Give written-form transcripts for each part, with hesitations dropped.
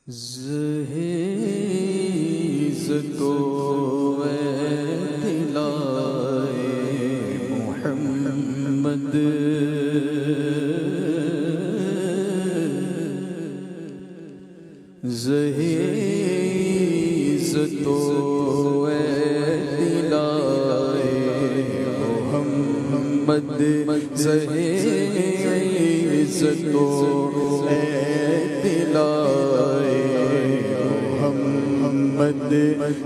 زہیز کو دلائے محمد زہیز تو دلائے محمد زہیز تو دلائے محمد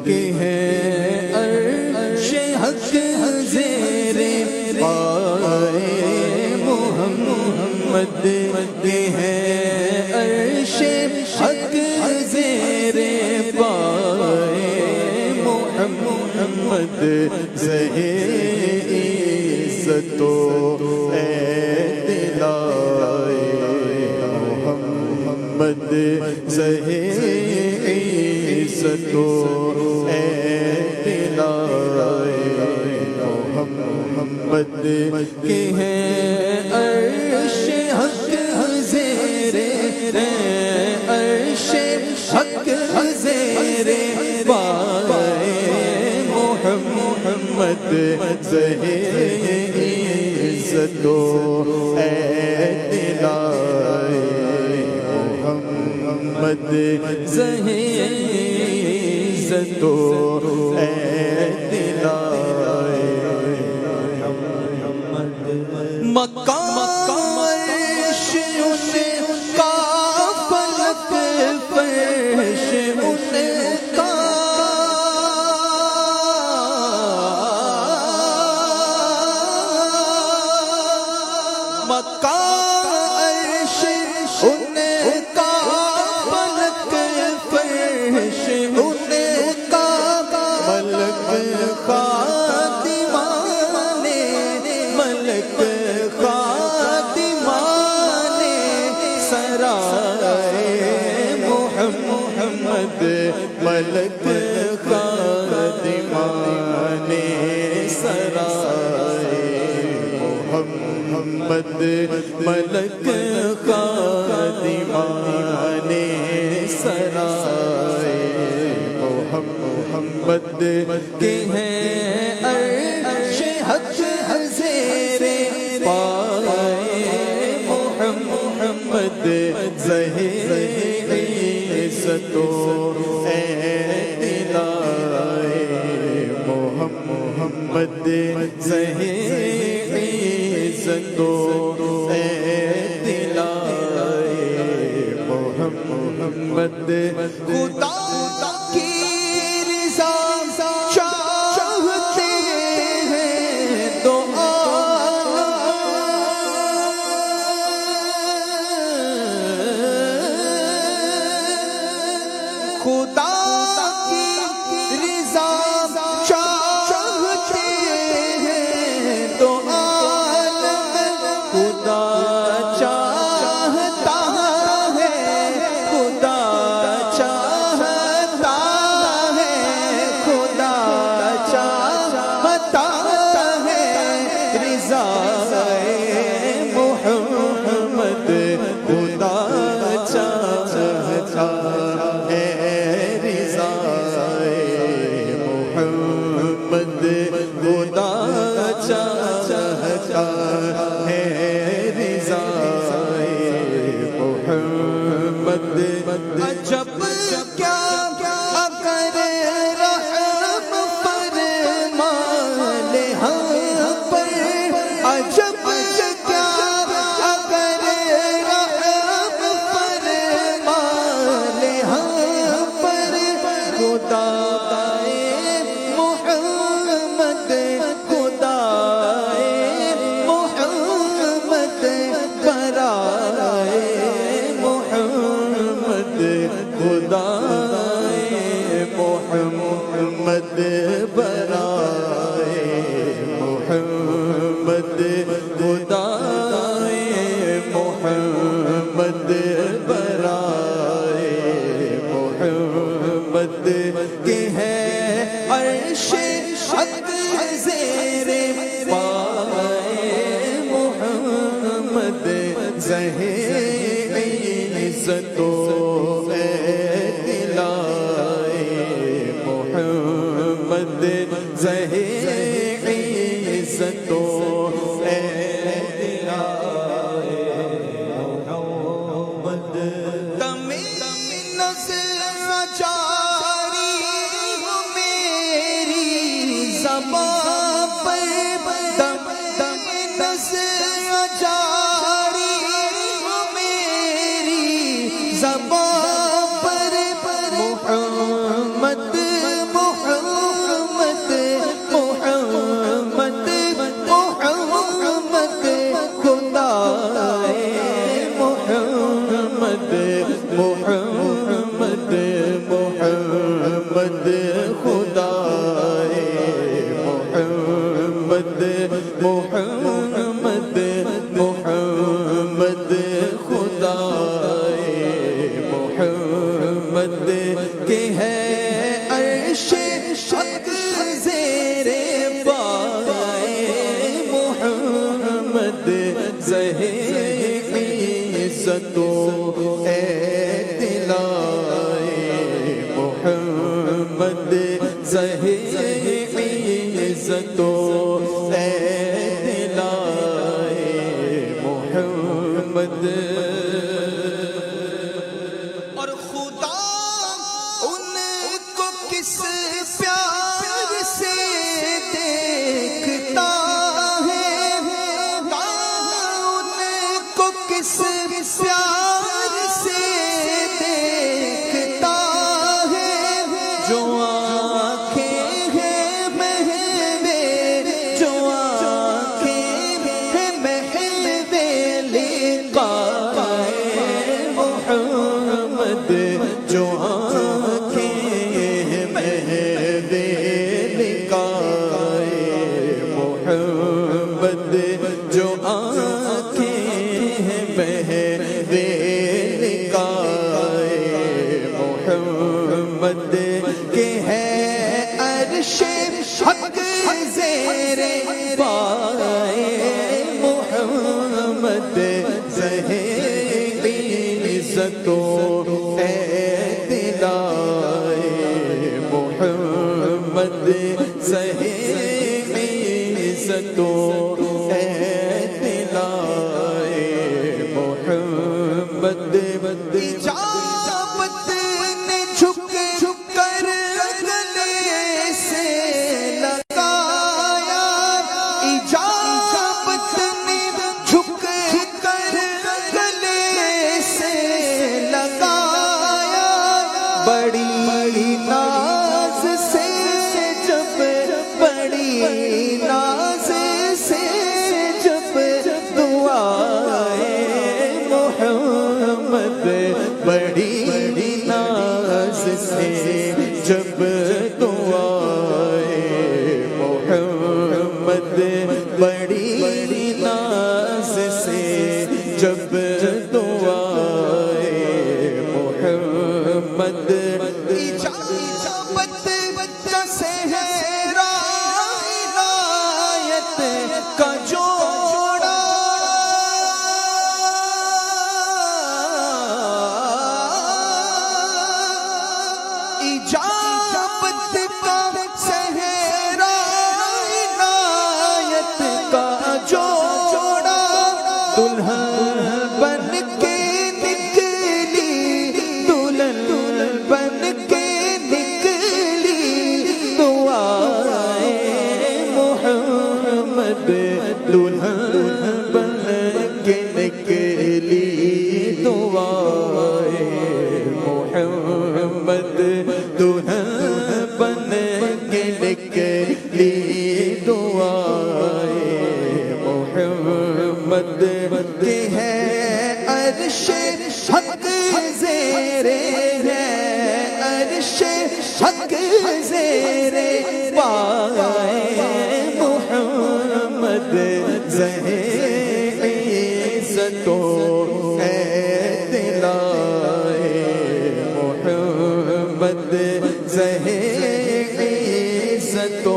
کے ہیں عرش حق زیر پائے محمد کے ہیں عرش حق زیر پائے محمد زہیز تو دلائے محمد زہیز تو دلائے محمد کے ہیں عرش حق زیر عرش حق زیر پائے محمد زہیز تو دلائے محمد زہیز تو دلائے مقام عرش ان کا فلک فرش ان کا مقام عرش ان کا فلک فرش ان کا ملک خادمان ملک خادمان سرائے محمد ملک خادمان سرائے محمد ملک خادمان سرائے محمد کے ہیں عرش حق زیر پائے محمد زہیز تو دلائے محمد زہیز تو دلائے محمد خدا کی رضا چاہتے ہیں تو خدا کی رضا چاہتے ہیں تو عالم خدا چاہتا ہے خدا چاہتا ہے خدا چاہتا ہے رضا محمد خدا چاہتا ہے رضا محمد خدا چاہتا ہے رضا محمد عجب کیا اگر رحم فرمان ہم پر عجب کیا اگر رحم فرمان ہم پر خدا محمد خدا محمد برائے محمد خدا محمد برائے محمد خدا محمد برائے محمد کے ہیں عرش حق زیر پائے محمد زہیز تو محمد کے ہے عرش حق زیر پائے محمد زہر عزت و اعتلائے محمد زہر عزت و اعتلائے محمد اور خدا ان کو کس پیار سے دیکھتا ہے خدا ان کو کس پیار سے دیکھتا ہے جو آنکھیں ہیں محوے جو آنکھیں ہیں محوے لقائے محمد جو آنکھیں ہیں محوے لقائے محمد جو آنکھیں ہیں محوے لقائے محمد کے ہے عرش حق زیر پائے محمد زہر عزت و اعتلائے محمد زہر عزت و اعتلائے محمد اجابت نے جھک کر گلے سے لگایا اجابت نے جھک کر گلے سے لگایا بڑی ناز سے جب بڑی ناز سے جب دعائے محمد بڑی ناز سے جب دعائے محمد بڑی ناز سے جب دعائے محمد اجابت کا صحرا عنایت کا جوڑا اجابت کا صحرا عنایت کا جوڑا دلہن بن کے نکلی دلہن بن کے نکلی دعائے محمد دلہن بن کے نکلی دعائے محمد دلہن بن کے نکلی دعائے محمد کے ہے عرش حق زیر ہے عرش حق زیر پائے محمد زہر عزت و اعتلائے محمد زہر عزت و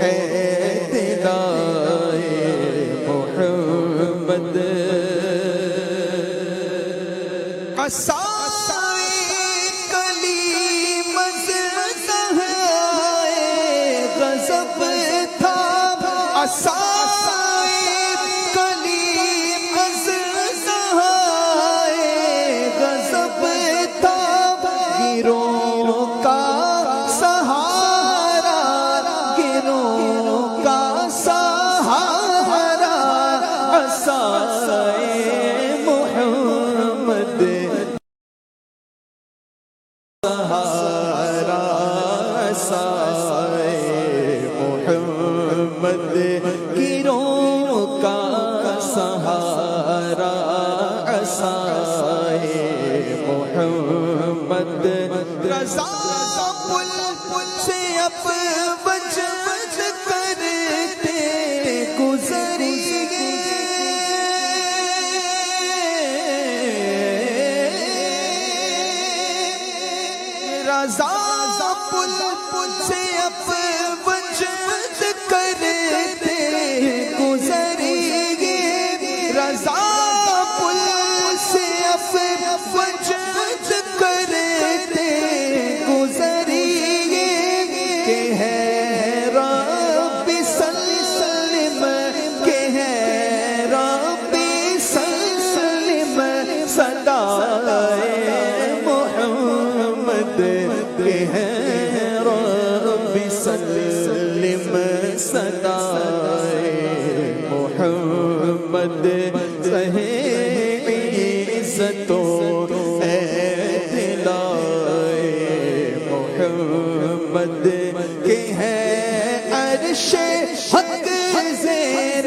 اعتلائے محمد عصائے کلیم زہرائے غضب تھا عصائے کلیم زہرائے غضب تھا گروہ کا سہارا گروہ کا سہارا عصائے محمد سہارا عصائے محمد گروہ کا سہارا عصائے محمد رضا پل سے اب بچ بچ کرتے گزریے رضا پل سے اب وجود کرتے گزریے رضا پل سے اب وجود کرتے گزریے کہ ہے رب سلم کہ ہے رب سلم صدائے محمد کہ ہے رب سلم صدائے محمد سہے عزت و اعتلائے محمد کہ ہے عرش حق زیر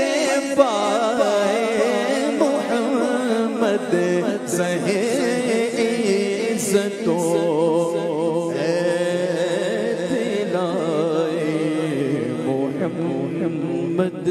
پائے محمد سہے عزت و اعتلائے محمد